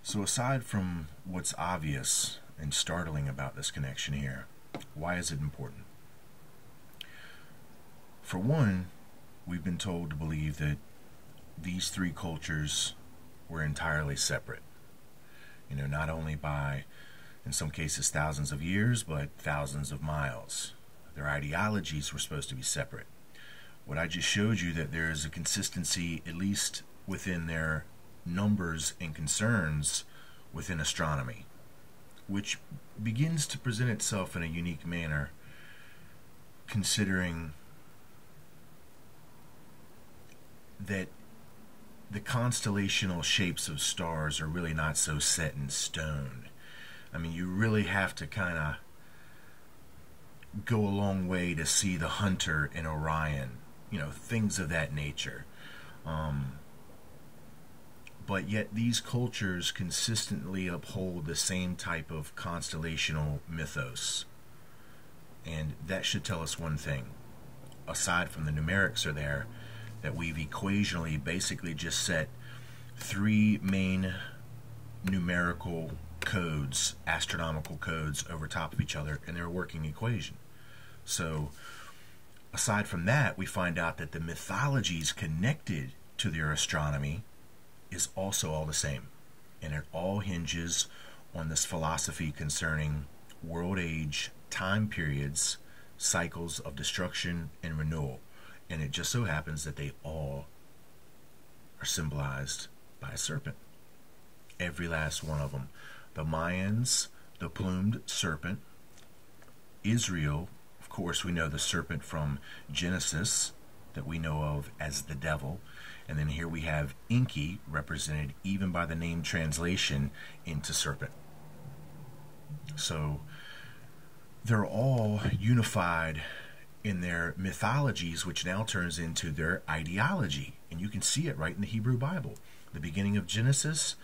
So aside from what's obvious and startling about this connection here, why is it important? For one, we've been told to believe that these three cultures were entirely separate. Not only by, in some cases, thousands of years, but thousands of miles. Their ideologies were supposed to be separate. What I just showed you, that there is a consistency, at least within their numbers and concerns within astronomy, which begins to present itself in a unique manner, considering that the constellational shapes of stars are really not so set in stone. I mean, you really have to kind of go a long way to see the Hunter in Orion, things of that nature. But yet these cultures consistently uphold the same type of constellational mythos. And that should tell us one thing. Aside from the numerics are there, that we've equationally basically just set three main numerical codes, astronomical codes, over top of each other, and they're a working equation. So aside from that, we find out that the mythologies connected to their astronomy is also all the same, and it all hinges on this philosophy concerning world age, time periods, cycles of destruction and renewal. And it just so happens that they all are symbolized by a serpent. Every last one of them. The Mayans, the plumed serpent. Israel, of course, we know the serpent from Genesis, that we know of as the devil. And then here we have Enki, represented even by the name translation into serpent. So they're all unified in their mythologies, which now turns into their ideology. And you can see it right in the Hebrew Bible. The beginning of Genesis,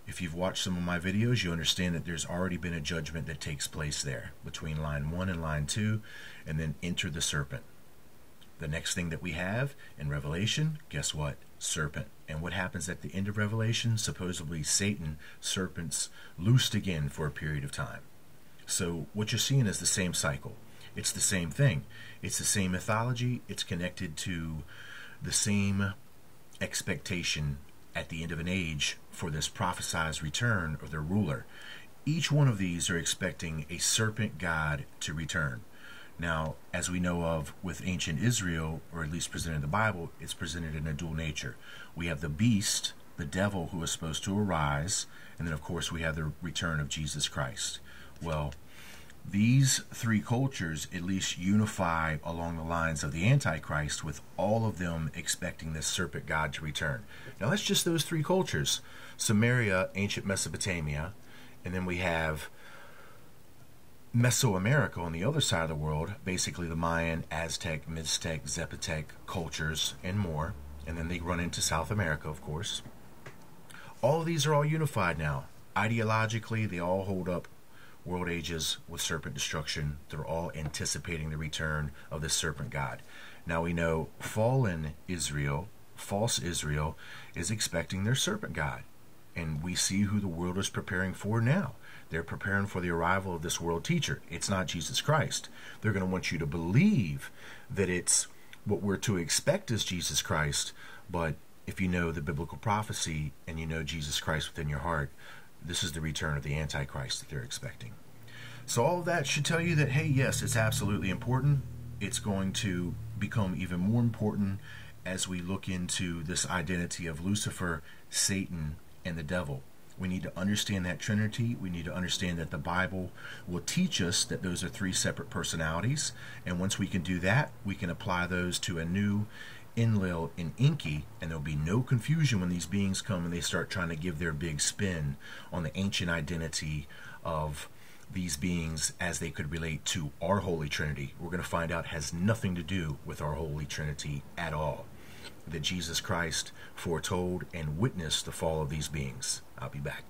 if you've watched some of my videos, you understand that there's already been a judgment that takes place there between line 1 and line 2, and then enter the serpent. The next thing that we have in Revelation, guess what? Serpent. And what happens at the end of Revelation? Supposedly Satan, serpents, loosed again for a period of time. So what you're seeing is the same cycle. It's the same thing. It's the same mythology. It's connected to the same expectation at the end of an age for this prophesied return of their ruler. Each one of these are expecting a serpent god to return. Now, as we know of with ancient Israel, or at least presented in the Bible, it's presented in a dual nature. We have the beast, the devil, who is supposed to arise, and then of course we have the return of Jesus Christ. Well, these three cultures at least unify along the lines of the Antichrist, with all of them expecting this serpent god to return. Now that's just those three cultures. Samaria, ancient Mesopotamia, and then we have Mesoamerica on the other side of the world, basically the Mayan, Aztec, Mixtec, Zapotec cultures, and more. And then they run into South America, of course. All of these are all unified now. Ideologically, they all hold up world ages with serpent destruction. They're all anticipating the return of this serpent god. Now we know fallen Israel, false Israel, is expecting their serpent god. And we see who the world is preparing for now. They're preparing for the arrival of this world teacher. It's not Jesus Christ. They're going to want you to believe that it's what we're to expect is Jesus Christ. But if you know the biblical prophecy and you know Jesus Christ within your heart, this is the return of the Antichrist that they're expecting. So all of that should tell you that, hey, yes, it's absolutely important. It's going to become even more important as we look into this identity of Lucifer, Satan, and the devil. We need to understand that Trinity. We need to understand that the Bible will teach us that those are three separate personalities. And once we can do that, we can apply those to a new Enlil and Enki, and there'll be no confusion when these beings come and they start trying to give their big spin on the ancient identity of these beings as they could relate to our Holy Trinity. We're going to find out has nothing to do with our Holy Trinity at all. That Jesus Christ foretold and witnessed the fall of these beings. I'll be back.